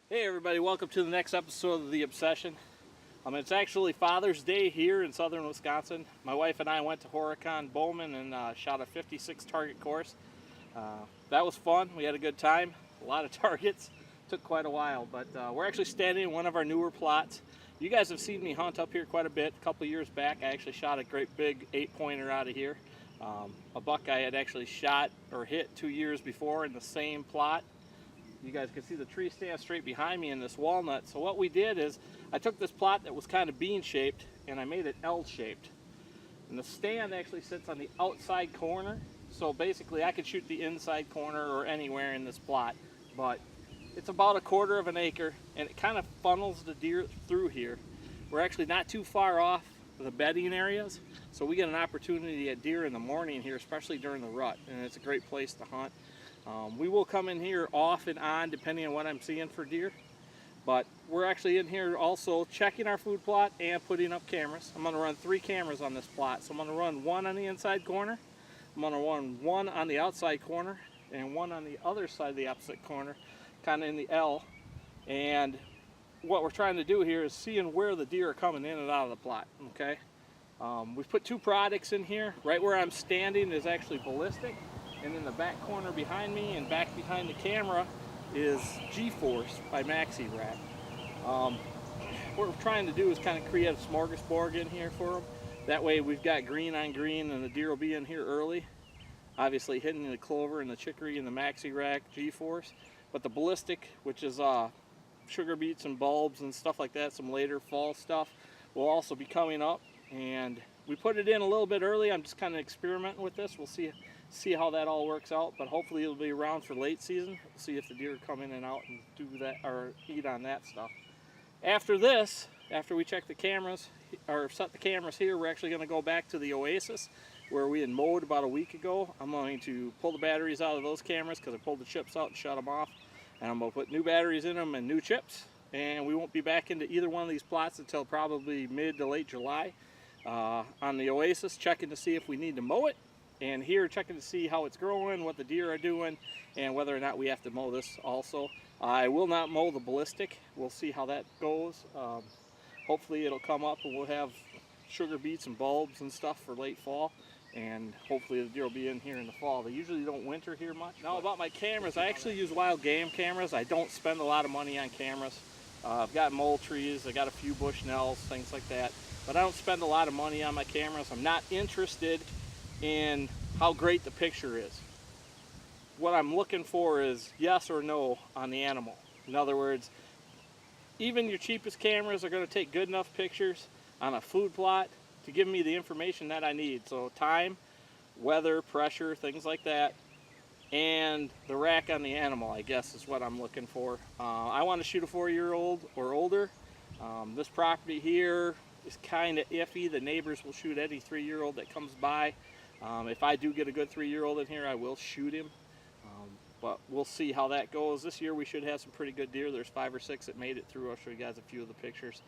Hey everybody, welcome to the next episode of The Obsession. It's actually Father's Day here in southern Wisconsin. My wife and I went to Horicon Bowman and shot a 56 target course. That was fun. We had a good time. A lot of targets. Took quite a while, but we're actually standing in one of our newer plots. You guys have seen me hunt up here quite a bit. A couple years back I actually shot a great big 8-pointer out of here. A buck I had actually shot or hit 2 years before in the same plot. You guys can see the tree stand straight behind me in this walnut. So what we did is I took this plot that was kind of bean shaped and I made it L shaped. And the stand actually sits on the outside corner. So basically I could shoot the inside corner or anywhere in this plot. But it's about 1/4 of an acre and it kind of funnels the deer through here. We're actually not too far off the bedding areas. So we get an opportunity to get deer in the morning here, especially during the rut. And it's a great place to hunt. We will come in here off and on depending on what I'm seeing for deer, but we're actually in here also checking our food plot and putting up cameras. I'm going to run 3 cameras on this plot. So I'm going to run 1 on the inside corner, I'm going to run 1 on the outside corner, and 1 on the other side of the opposite corner, kind of in the L. And what we're trying to do here is seeing where the deer are coming in and out of the plot. Okay, we've put 2 products in here. Right where I'm standing is actually ballistic. And in the back corner behind me and back behind the camera is G-Force by Maxi Rack. What we're trying to do is kind of create a smorgasbord in here for them. That way we've got green on green and the deer will be in here early. Obviously hitting the clover and the chicory and the Maxi Rack G-Force. But the ballistic, which is sugar beets and bulbs and stuff like that, some later fall stuff, will also be coming up. And we put it in a little bit early. I'm just kind of experimenting with this. We'll see how that all works out, but hopefully it'll be around for late season. We'll see if the deer come in and out and do that or eat on that stuff. After this, after we check the cameras or set the cameras here, we're actually going to go back to the Oasis where we had mowed about a week ago. I'm going to pull the batteries out of those cameras because I pulled the chips out and shut them off, and I'm going to put new batteries in them and new chips, and we won't be back into either one of these plots until probably mid to late July. On the Oasis, checking to see if we need to mow it, and here checking to see how it's growing, what the deer are doing, and whether or not we have to mow this also. I will not mow the ballistic. We'll see how that goes. Hopefully it'll come up and we'll have sugar beets and bulbs and stuff for late fall, and hopefully the deer will be in here in the fall. They usually don't winter here much. Now about my cameras, I actually use wild game cameras. I don't spend a lot of money on cameras. I've got mole trees, I got a few bushnells, things like that. But I don't spend a lot of money on my cameras. I'm not interested in how great the picture is. What I'm looking for is yes or no on the animal. In other words, even your cheapest cameras are going to take good enough pictures on a food plot to give me the information that I need. So time, weather, pressure, things like that, and the rack on the animal, I guess, is what I'm looking for. I want to shoot a 4-year-old or older. This property here is kind of iffy. The neighbors will shoot any 3-year-old that comes by. If I do get a good 3-year-old in here, I will shoot him. But we'll see how that goes. This year we should have some pretty good deer. There's 5 or 6 that made it through. I'll show you guys a few of the pictures.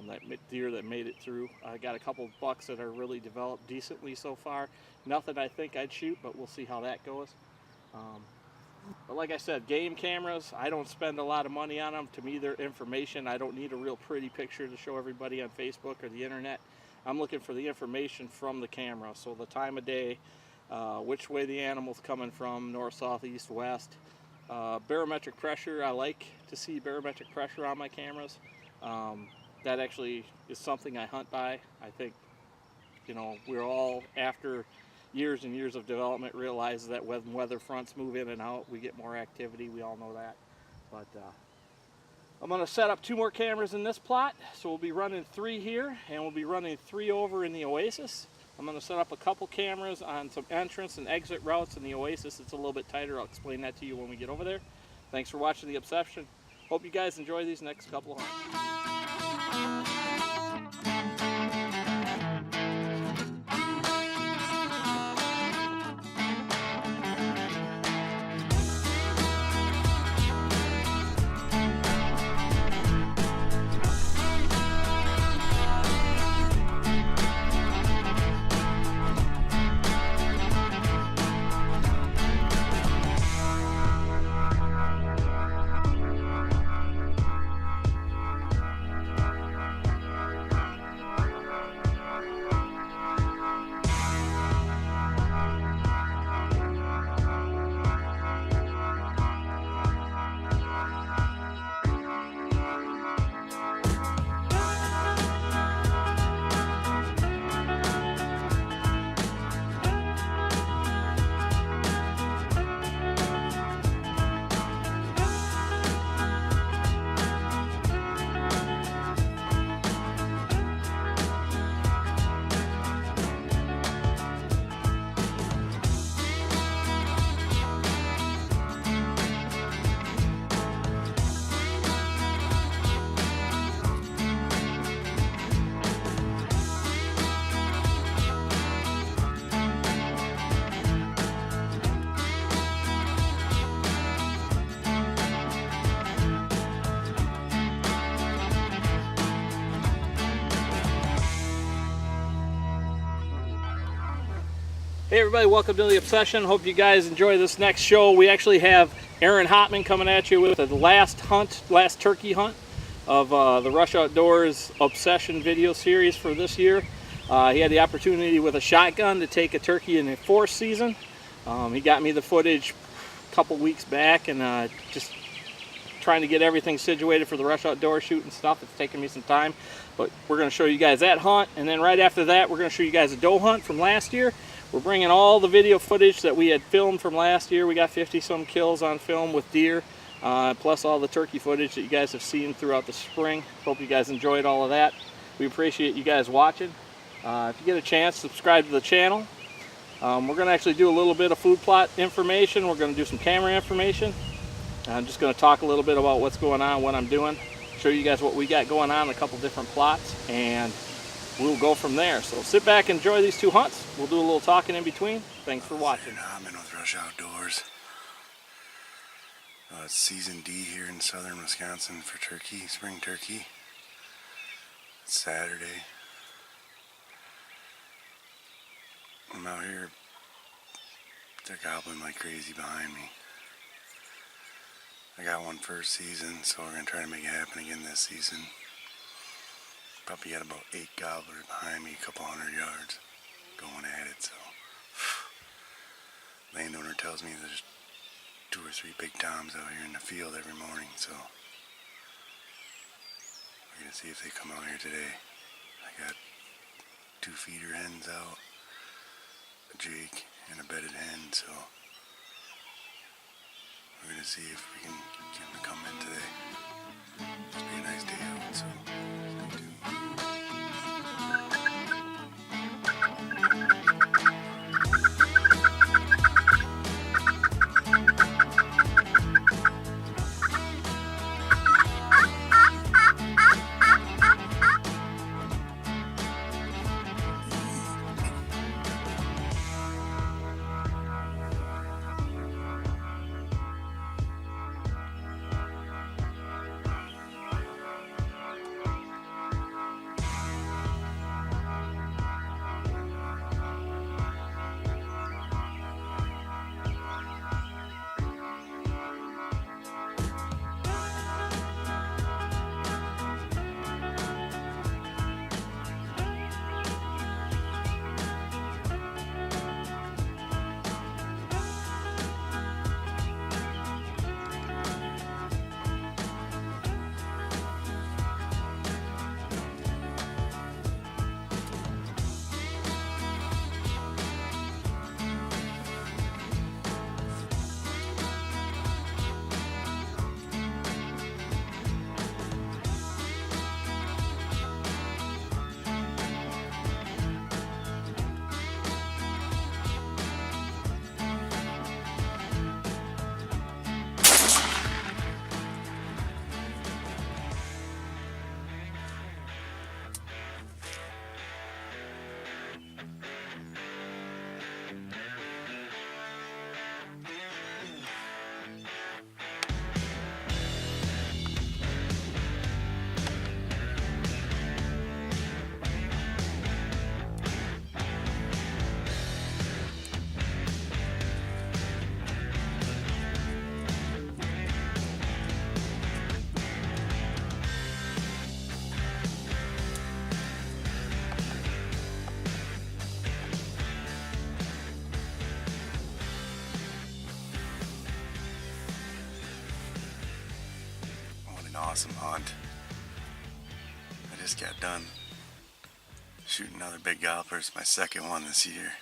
That deer that made it through. I got a couple of bucks that are really developed decently so far. Nothing I think I'd shoot, but we'll see how that goes. But like I said, game cameras, I don't spend a lot of money on them. To me, they're information. I don't need a real pretty picture to show everybody on Facebook or the internet. I'm looking for the information from the camera. So the time of day, which way the animal's coming from, north, south, east, west. Barometric pressure, I like to see barometric pressure on my cameras. That actually is something I hunt by. I think, you know, we're all, after years and years of development, realize that when weather fronts move in and out, we get more activity. We all know that. But I'm going to set up 2 more cameras in this plot. So we'll be running 3 here, and we'll be running 3 over in the Oasis. I'm going to set up a couple cameras on some entrance and exit routes in the Oasis. It's a little bit tighter. I'll explain that to you when we get over there. Thanks for watching The Obsession. Hope you guys enjoy these next couple of hunts. Hey everybody, welcome to The Obsession. Hope you guys enjoy this next show. We actually have Aaron Hottman coming at you with the last turkey hunt of the Rush Outdoors Obsession video series for this year. He had the opportunity with a shotgun to take a turkey in the 4th season. He got me the footage a couple weeks back, and just trying to get everything situated for the Rush Outdoors shoot and stuff. It's taking me some time, but we're going to show you guys that hunt, and then right after that we're going to show you guys a doe hunt from last year. We're bringing all the video footage that we had filmed from last year. We got 50 some kills on film with deer, plus all the turkey footage that you guys have seen throughout the spring. Hope you guys enjoyed all of that. We appreciate you guys watching. If you get a chance, subscribe to the channel. We're going to actually do a little bit of food plot information. We're going to do some camera information. I'm just going to talk a little bit about what's going on, what I'm doing, show you guys what we got going on, a couple different plots, and we'll go from there. So sit back and enjoy these 2 hunts. We'll do a little talking in between. Thanks for watching. I'm in with Rush Outdoors. It's season D here in southern Wisconsin for turkey, spring turkey. It's Saturday. I'm out here. They're gobbling like crazy behind me. I got one first season, so we're going to try to make it happen again this season. Probably got about 8 gobblers behind me, a couple 100 yards going at it, so. Landowner tells me there's 2 or 3 big toms out here in the field every morning, so. We're going to see if they come out here today. I got 2 feeder hens out, a Jake and a bedded hen, so. We're going to see if we can get them to come in today. It's be a nice day out, so stay tuned. Awesome hunt. I just got done shooting another big gobbler. It's my 2nd one this year.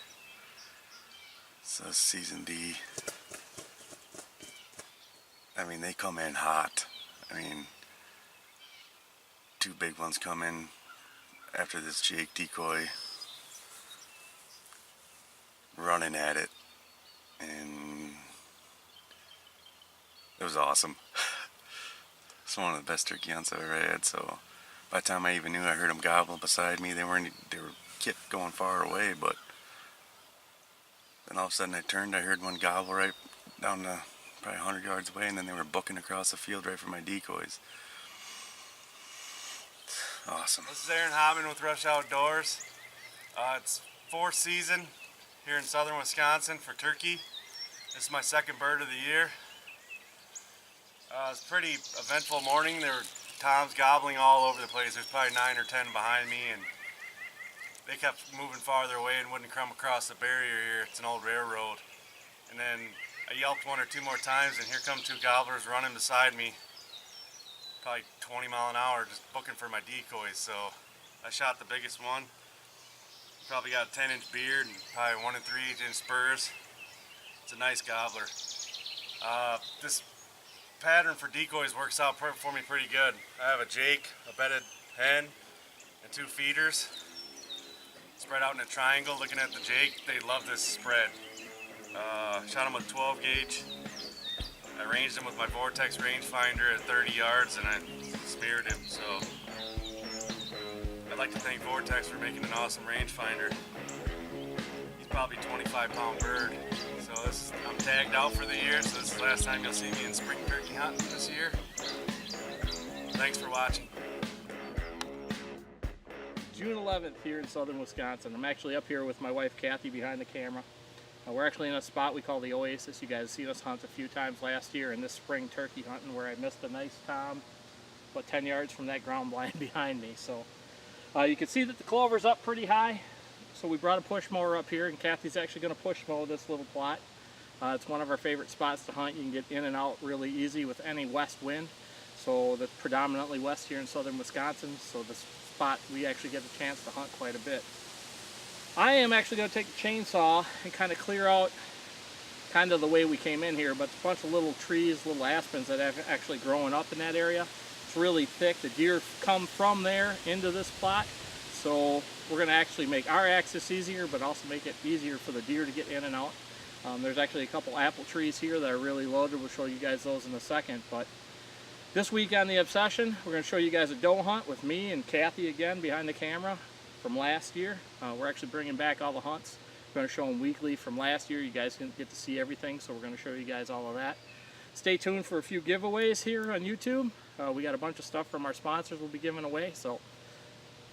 So season D. I mean, they come in hot. I mean, 2 big ones come in after this Jake decoy, running at it, and it was awesome. It's one of the best turkey hunts I've ever had. So by the time I even knew, I heard them gobble beside me. They were kept going far away, but then all of a sudden I turned, I heard one gobble right down the probably 100 yards away, and then they were booking across the field right for my decoys. Awesome. This is Aaron Hottman with Rush Outdoors. It's 4th season. here in southern Wisconsin for turkey. This is my second bird of the year. It's a pretty eventful morning. There were toms gobbling all over the place. There's probably 9 or 10 behind me, and they kept moving farther away and wouldn't come across the barrier here. It's an old railroad. And then I yelped 1 or 2 more times, and here come 2 gobblers running beside me, probably 20 mile an hour, just booking for my decoys. So I shot the biggest one. Probably got a 10-inch beard and probably 1 3/8-inch spurs. It's a nice gobbler. This pattern for decoys works out for me pretty good. I have a Jake, a bedded hen, and 2 feeders spread out in a triangle. Looking at the Jake, they love this spread. Shot him with 12 gauge. I ranged him with my Vortex rangefinder at 30 yards and I smeared him. So I'd like to thank Vortex for making an awesome rangefinder. He's probably a 25-pound bird. So I'm tagged out for the year, so this is the last time you'll see me in spring turkey hunting this year. Thanks for watching. June 11th here in southern Wisconsin. I'm actually up here with my wife Kathy behind the camera. We're actually in a spot we call the Oasis. You guys have seen us hunt a few times last year in this spring turkey hunting where I missed a nice tom about 10 yards from that ground blind behind me. So you can see that the clover's up pretty high. So we brought a push mower up here, and Kathy's actually going to push mow this little plot. It's one of our favorite spots to hunt. You can get in and out really easy with any west wind. So that's predominantly west here in southern Wisconsin. So this spot we actually get a chance to hunt quite a bit. I am actually going to take the chainsaw and kind of clear out kind of the way we came in here, but it's a bunch of little trees, little aspens that have actually grown up in that area. It's really thick. The deer come from there into this plot, so we're going to actually make our access easier, but also make it easier for the deer to get in and out. There's actually a couple apple trees here that are really loaded. We'll show you guys those in a second, but this week on the Obsession, we're going to show you guys a doe hunt with me and Kathy again behind the camera from last year. We're actually bringing back all the hunts. We're going to show them weekly from last year. You guys can get to see everything, so we're going to show you guys all of that. Stay tuned for a few giveaways here on YouTube. We got a bunch of stuff from our sponsors we'll be giving away, so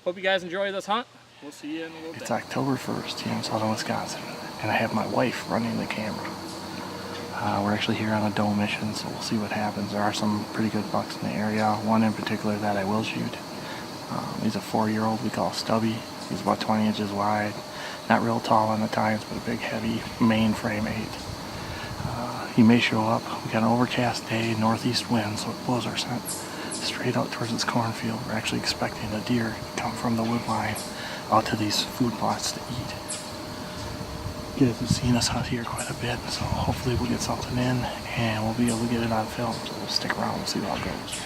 hope you guys enjoy this hunt. We'll see you in a little bit. It's October 1st here in southern Wisconsin, and I have my wife running the camera. We're actually here on a doe mission, so we'll see what happens. There are some pretty good bucks in the area. One in particular that I will shoot. He's a 4-year-old we call Stubby. He's about 20 inches wide. Not real tall on the tines, but a big, heavy mainframe 8. He may show up. We got an overcast day, northeast wind, so it blows our scent straight out towards this cornfield. We're actually expecting a deer to come from the wood line out to these food plots to eat. You guys have seen us hunt here quite a bit, so hopefully we'll get something in and we'll be able to get it on film. So we'll stick around and see how it goes.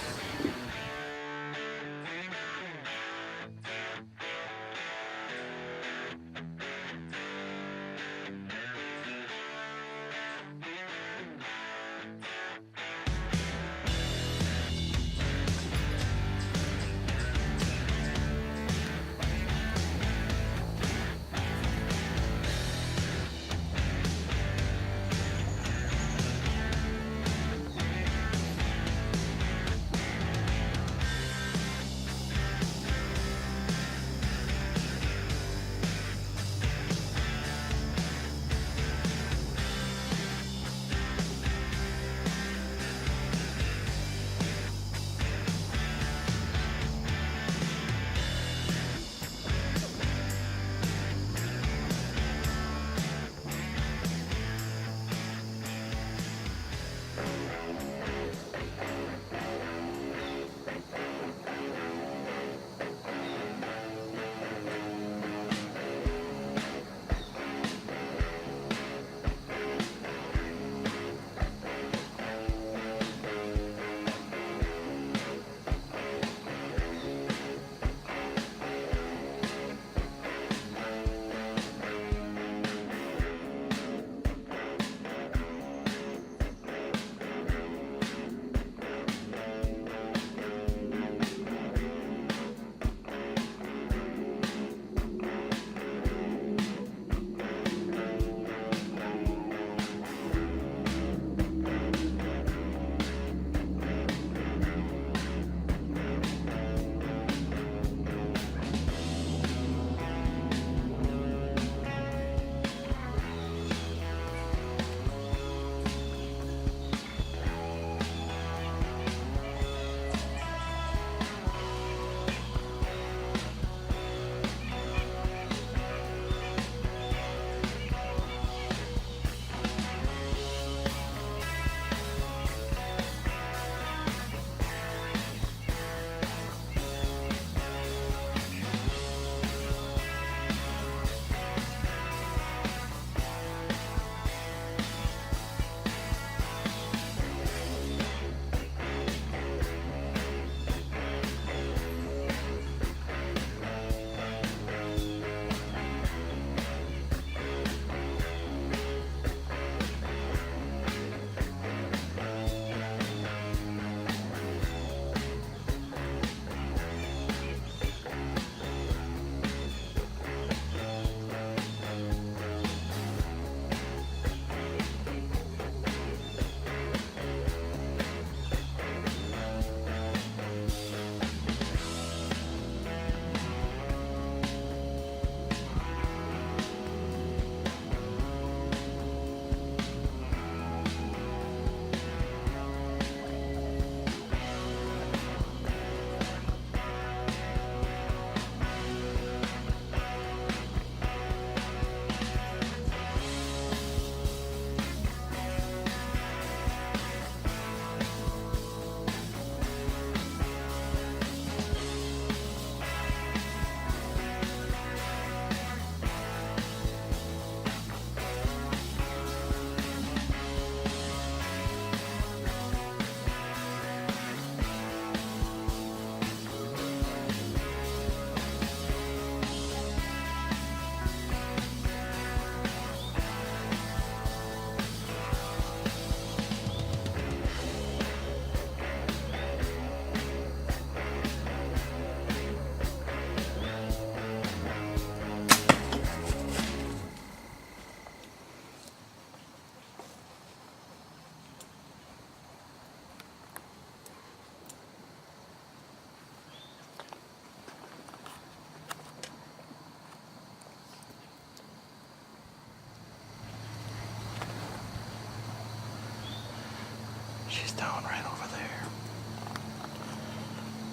she's down right over there.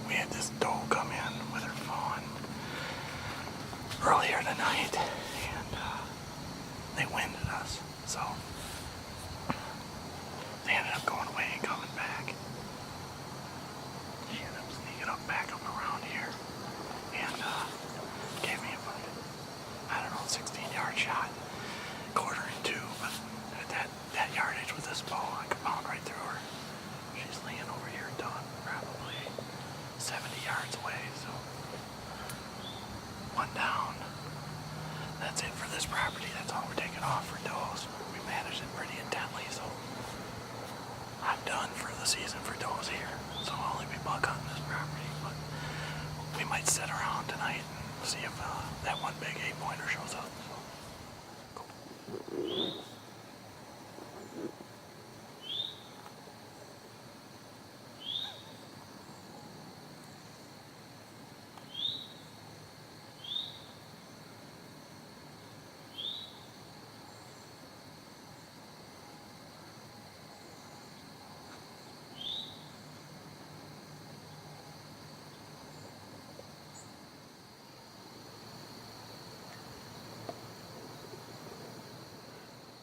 We had this doe come in with her fawn earlier tonight, and they winded us, so they ended up going away and coming back. She ended up sneaking up back up around here and gave me about, I don't know, 16-yard shot, quarter in two, but at that yardage with this bow, I could pound right through her. She's laying over here done, probably 70 yards away, so one down. That's it for this property. That's all we're taking off for does. We managed it pretty intently, so I'm done for the season for does here. So I'll only be buck hunting this property, but we might sit around tonight and see if that one big 8-pointer shows up. So, cool.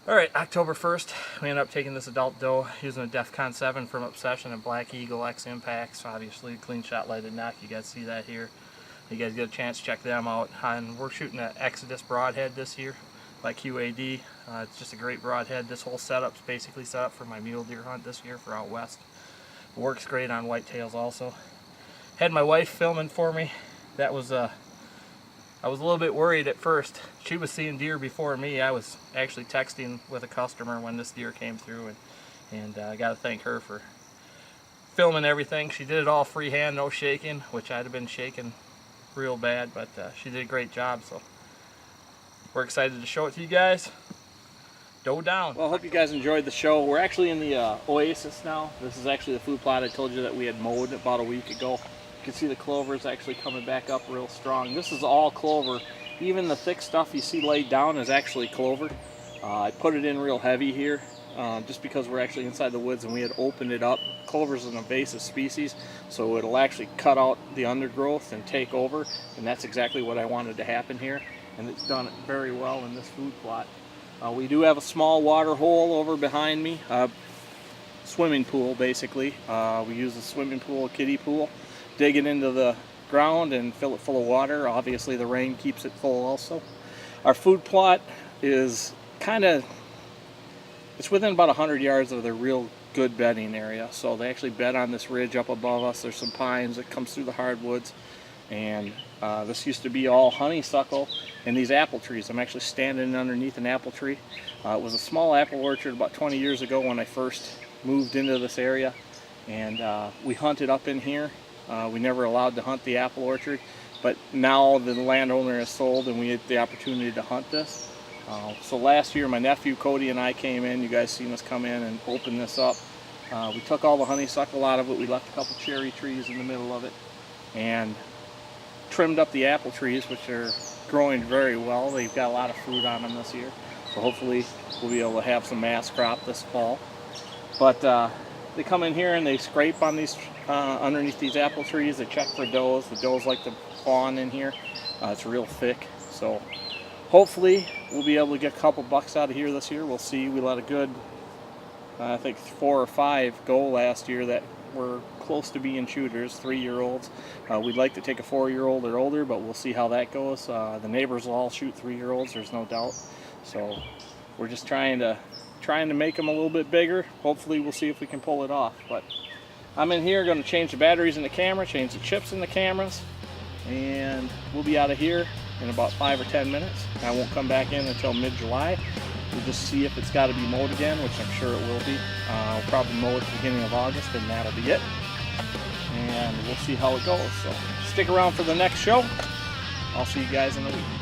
Alright, October 1st, we ended up taking this adult doe using a DEFCON 7 from Obsession and Black Eagle X Impacts. Obviously, clean shot lighted neck. You guys see that here. You guys get a chance to check them out. And we're shooting an Exodus broadhead this year by QAD. It's just a great broadhead. This whole setup's basically set up for my mule deer hunt this year for out west. It works great on whitetails also. Had my wife filming for me. That was I was a little bit worried at first. She was seeing deer before me. I was actually texting with a customer when this deer came through, and I got to thank her for filming everything. She did it all freehand, no shaking, which I'd have been shaking real bad, but she did a great job, so we're excited to show it to you guys. Doe down. Well, I hope you guys enjoyed the show. We're actually in the Oasis now. This is actually the food plot I told you that we had mowed about a week ago. You can see the clover is actually coming back up real strong. This is all clover. Even the thick stuff you see laid down is actually clover. I put it in real heavy here just because we're actually inside the woods and we had opened it up. Clover is an invasive species, so it'll actually cut out the undergrowth and take over, and that's exactly what I wanted to happen here, and it's done it very well in this food plot. We do have a small water hole over behind me, swimming pool basically. We use a swimming pool, a kiddie pool. Dig it into the ground and fill it full of water. Obviously the rain keeps it full also. Our food plot is it's within about 100 yards of the real good bedding area. So they actually bed on this ridge up above us. There's some pines that comes through the hardwoods, and this used to be all honeysuckle and these apple trees. I'm actually standing underneath an apple tree. It was a small apple orchard about 20 years ago when I first moved into this area, and we hunted up in here. We never allowed to hunt the apple orchard, but now the landowner has sold and we had the opportunity to hunt this. So last year my nephew Cody and I came in. You guys seen us come in and open this up. We took all the honeysuckle out of it. We left a couple cherry trees in the middle of it and trimmed up the apple trees, which are growing very well. They've got a lot of fruit on them this year, so hopefully we'll be able to have some mass crop this fall. But they come in here and they scrape on these underneath these apple trees. They check for does. The does like to fawn in here. It's real thick, so hopefully we'll be able to get a couple bucks out of here this year. We'll see. We let a good I think 4 or 5 go last year that were close to being shooters, 3-year-olds. We'd like to take a 4-year-old or older, but we'll see how that goes. The neighbors will all shoot 3-year-olds, there's no doubt. So we're just trying to make them a little bit bigger. Hopefully we'll see if we can pull it off. But I'm in here going to change the batteries in the camera, change the chips in the cameras, and we'll be out of here in about 5 or 10 minutes. I won't come back in until mid-July. We'll just see if it's got to be mowed again, which I'm sure it will be. I'll probably mow at the beginning of August, and that'll be it. And we'll see how it goes. So stick around for the next show. I'll see you guys in a week.